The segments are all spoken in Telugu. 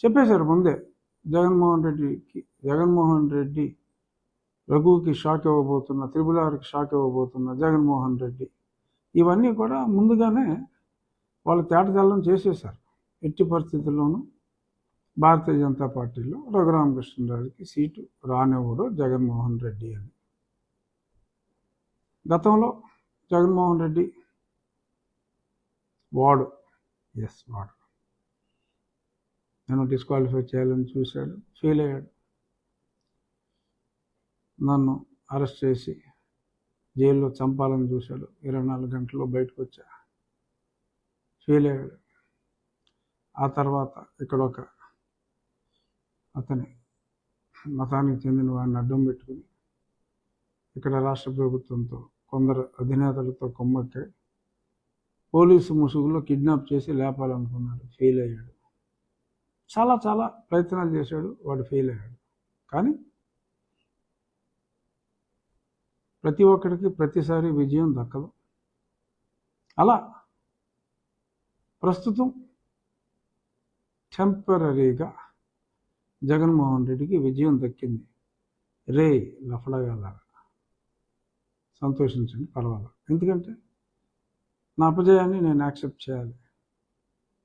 చెప్పేశారు ముందే. జగన్మోహన్ రెడ్డి రఘుకి షాక్ ఇవ్వబోతున్న, త్రిపుల్ షాక్ ఇవ్వబోతున్న జగన్మోహన్ రెడ్డి, ఇవన్నీ కూడా ముందుగానే వాళ్ళు తేటతెల్లం చేసేశారు. ఎట్టి పరిస్థితుల్లోనూ భారతీయ జనతా పార్టీలో రఘురామకృష్ణరాజుకి సీటు రానివ్వడు జగన్మోహన్ రెడ్డి అని. గతంలో జగన్మోహన్ రెడ్డి వాడు నన్ను డిస్క్వాలిఫై చేయాలని చూశాడు, ఫెయిల్ అయ్యాడు. నన్ను అరెస్ట్ చేసి జైల్లో చంపాలని చూశాడు, 24 గంటల్లో బయటకు వచ్చా, ఫెయిల్ అయ్యాడు. ఆ తర్వాత ఇక్కడ ఒక అతని మతానికి చెందిన వాడిని అడ్డం పెట్టుకుని ఇక్కడ రాష్ట్ర ప్రభుత్వంతో కొందరు అధినేతలతో కొమ్మక్కి పోలీసు ముసుగులో కిడ్నాప్ చేసి లేపాలనుకున్నాడు, ఫెయిల్ అయ్యాడు. చాలా చాలా ప్రయత్నాలు చేశాడు, వాడు ఫెయిల్ అయ్యాడు. కానీ ప్రతి ఒక్కడికి ప్రతిసారి విజయం దక్కదు. అలా ప్రస్తుతం టెంపరీగా జగన్మోహన్ రెడ్డికి విజయం దక్కింది. రే లఫడగాలారా సంతోషించండి, పర్వాలేదు. ఎందుకంటే నా అపజయాన్ని నేను యాక్సెప్ట్ చేయాలి.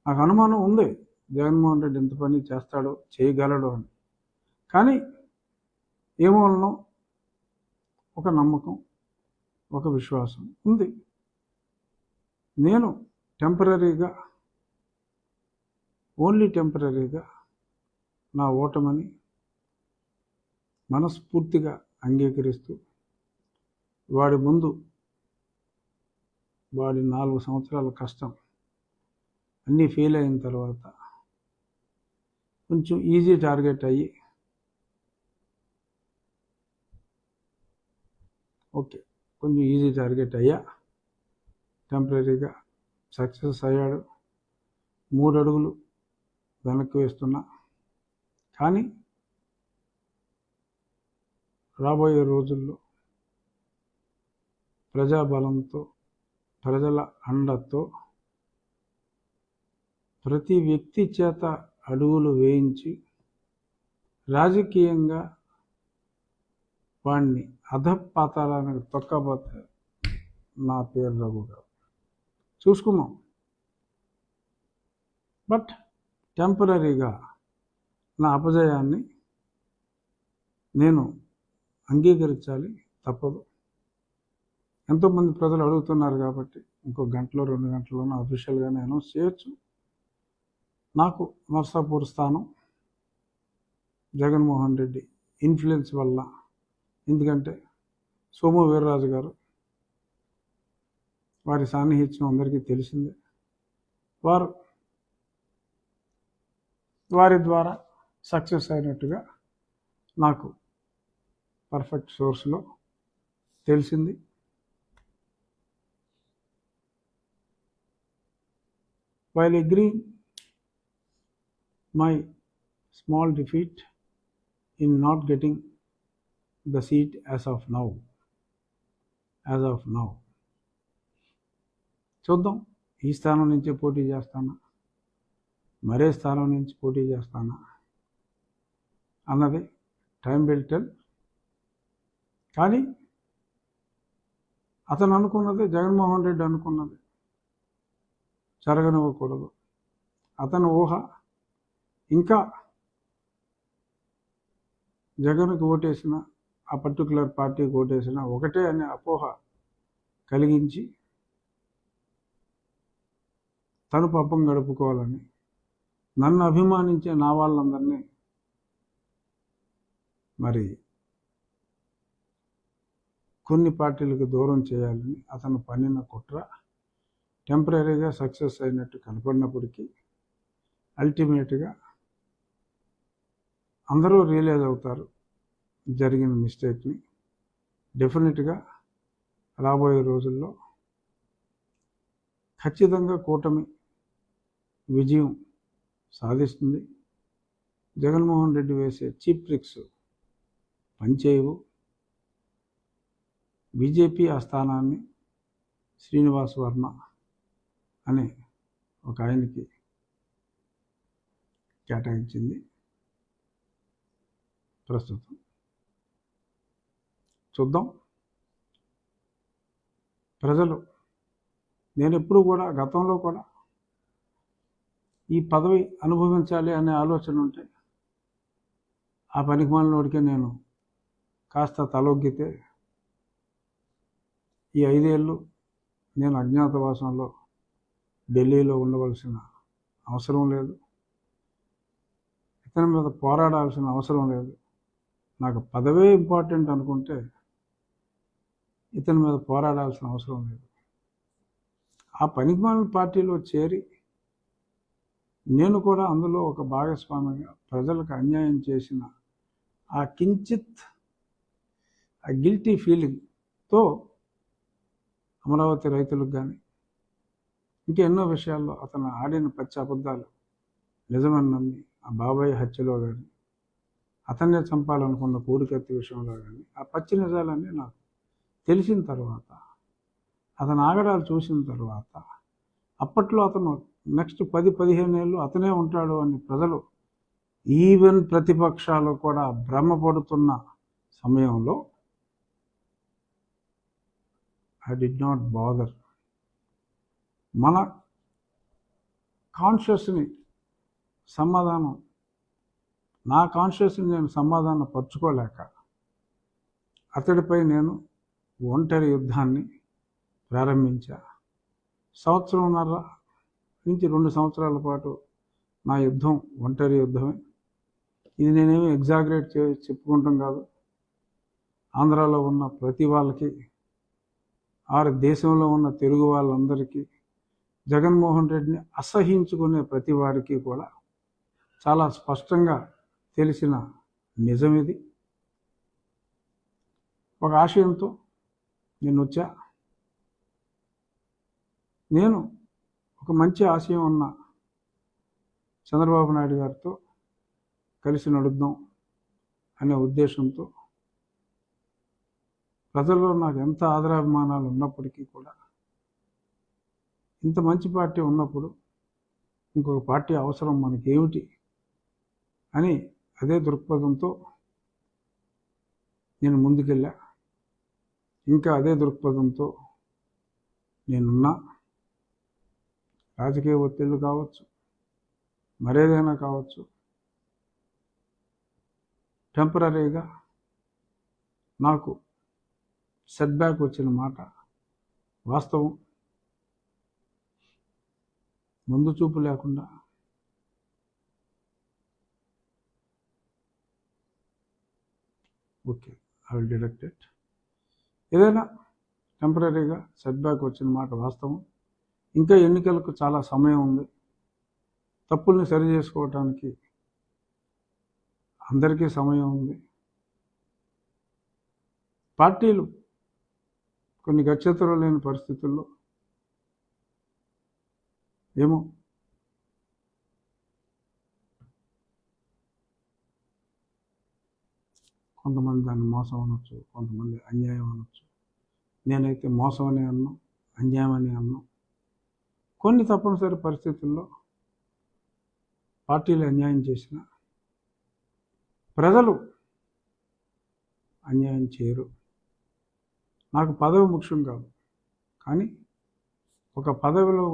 నాకు అనుమానం ఉంది జగన్మోహన్ రెడ్డి ఎంత పని చేస్తాడో, చేయగలడో అని. కానీ ఏమోనో ఒక నమ్మకం, ఒక విశ్వాసం ఉంది. నేను ఓన్లీ టెంపరీగా నా ఓటమని మనస్ఫూర్తిగా అంగీకరిస్తూ వాడి ముందు వాడి 4 సంవత్సరాల కష్టం అన్నీ ఫెయిల్ అయిన తర్వాత కొంచెం ఈజీ టార్గెట్ అయ్యి అయ్యా, టెంపరీగా సక్సెస్ అయ్యాడు. 3 అడుగులు వెనక్కి వేస్తున్నా. కానీ రాబోయే రోజుల్లో ప్రజాబలంతో, ప్రజల అండతో ప్రతి వ్యక్తి చేత అడుగులు వేయించి రాజకీయంగా వాడిని అధపాతాళానికి తొక్కబోతే నా పేరు రఘు గారు. చూసుకున్నాం. బట్ టెంపరీగా నా అపజయాన్ని నేను అంగీకరించాలి, తప్పదు. ఎంతోమంది ప్రజలు అడుగుతున్నారు కాబట్టి ఇంకో గంటలో 2 గంటల్లోనూ అఫీషియల్గానే అనౌన్స్ చేయొచ్చు. నాకు నర్సాపూర్ స్థానం జగన్మోహన్ రెడ్డి ఇన్ఫ్లుయెన్స్ వల్ల, ఎందుకంటే సోము వీర్రాజు గారు, వారి సాన్నిహిత్యం అందరికీ తెలిసిందే. వారి ద్వారా సక్సెస్ అయినట్టుగా నాకు పర్ఫెక్ట్ సోర్స్లో తెలిసింది. While agreeing my small defeat in not getting the seat as of now, చూద్దాం. ఈ స్థానం నుంచే పోటీ చేస్తానా, మరే స్థానం నుంచి పోటీ చేస్తానా అన్నది టైం విల్ టెల్. కానీ అతను అనుకున్నది, జగన్మోహన్ రెడ్డి అనుకున్నది జరగనివ్వకూడదు. అతని ఊహ ఇంకా జగన్కి ఓటేసిన, ఆ పర్టికులర్ పార్టీకి ఓటేసిన ఒకటే అనే అపోహ కలిగించి తను పాపం గడుపుకోవాలని, నన్ను అభిమానించే నా వాళ్ళందరినీ మరి కొన్ని పార్టీలకు దూరం చేయాలని అతను పన్నిన కుట్ర టెంపరీగా సక్సెస్ అయినట్టు కనపడినప్పటికీ అల్టిమేట్గా అందరూ రియలైజ్ అవుతారు జరిగిన మిస్టేక్ని. డెఫినెట్గా రాబోయే రోజుల్లో ఖచ్చితంగా కూటమి విజయం సాధిస్తుంది. జగన్మోహన్ రెడ్డి వేసే చీప్ ట్రిక్స్ పనిచేయవు. బీజేపీ ఆ స్థానాన్ని శ్రీనివాస్ వర్మ అనే ఒక ఆయనకి కేటాయించింది ప్రస్తుతం. చూద్దాం. ప్రజలు, నేను ఎప్పుడు కూడా గతంలో కూడా ఈ పదవి అనుభవించాలి అనే ఆలోచన ఉంటే ఆ పనికిమాలినోడికే నేను కాస్త తలొగ్గితే ఈ 5 ఏళ్ళు నేను అజ్ఞాతవాసంలో ఢిల్లీలో ఉండవలసిన అవసరం లేదు, ఇతని మీద పోరాడాల్సిన అవసరం లేదు. నాకు పదవే ఇంపార్టెంట్ అనుకుంటే ఇతని మీద పోరాడాల్సిన అవసరం లేదు. ఆ పనికిమాలిన పార్టీలో చేరి నేను కూడా అందులో ఒక భాగస్వామిగా ప్రజలకు అన్యాయం చేసిన ఆ కించిత్ ఆ గిల్టీ ఫీలింగ్తో అమరావతి రైతులకు కానీ ఇంకా ఎన్నో విషయాల్లో అతను ఆడిన పచ్చి అబద్ధాలు నిజమని నమ్మి ఆ బాబాయ్ హత్యలో కానీ అతన్నే చంపాలనుకున్న పూరికత్తి విషయంలో కానీ ఆ పచ్చి నిజాలన్నీ నాకు తెలిసిన తర్వాత, అతను ఆగడాలు చూసిన తర్వాత, అప్పట్లో అతను నెక్స్ట్ 10-15 ఏళ్ళు అతనే ఉంటాడు అని ప్రజలు ఈవెన్ ప్రతిపక్షాలు కూడా భ్రమపడుతున్న సమయంలో ఐ డిడ్ నాట్ బాదర్. మన కాన్షియస్ని సమాధానం, నా కాన్షియస్ని నేను సమాధానం పరుచుకోలేక అతడిపై నేను ఒంటరి యుద్ధాన్ని ప్రారంభించా. 1.5 నుంచి 2 సంవత్సరాల పాటు నా యుద్ధం ఒంటరి యుద్ధమే. ఇది నేనేమి ఎగ్జాగరేట్ చెప్పుకుంటాం కాదు. ఆంధ్రాలో ఉన్న ప్రతి వాళ్ళకి, దేశంలో ఉన్న తెలుగు వాళ్ళందరికీ, జగన్మోహన్ రెడ్డిని అసహించుకునే ప్రతి వారికి కూడా చాలా స్పష్టంగా తెలిసిన నిజం ఇది. ఒక ఆశయంతో నేను వచ్చా. నేను ఒక మంచి ఆశయం ఉన్న చంద్రబాబు నాయుడు గారితో కలిసి నడుద్దాం అనే ఉద్దేశంతో, ప్రజల్లో నాకు ఎంత ఆదరాభిమానాలు ఉన్నప్పటికీ కూడా, ఇంత మంచి పార్టీ ఉన్నప్పుడు ఇంకొక పార్టీ అవసరం మనకేమిటి అని అదే దృక్పథంతో నేను ముందుకెళ్ళా. ఇంకా అదే దృక్పథంతో నేనున్నా. రాజకీయ ఒత్తిళ్లు కావచ్చు, మరేదైనా కావచ్చు, టెంపరీగా నాకు సెట్ బ్యాక్ వచ్చిన మాట వాస్తవం. ముందు చూపు లేకుండా okay, I will deduct it. ఏదైనా టెంపరీగా సెట్ బ్యాక్ వచ్చిన మాట వాస్తవం. ఇంకా ఎన్నికలకు చాలా సమయం ఉంది. తప్పుల్ని సరి చేసుకోవటానికి అందరికీ సమయం ఉంది. పార్టీలు కొన్ని గత్యంతరం లేని పరిస్థితుల్లో ఏమో కొంతమంది దాన్ని మోసం అనొచ్చు, కొంతమంది అన్యాయం అనొచ్చు. నేనైతే మోసం అని అన్నా, అన్యాయం అని అన్నా. కొన్ని తప్పనిసరి పరిస్థితుల్లో పార్టీలు అన్యాయం చేసిన ప్రజలు అన్యాయం చేయరు. నాకు పదవి ముఖ్యం కాదు, కానీ ఒక పదవిలో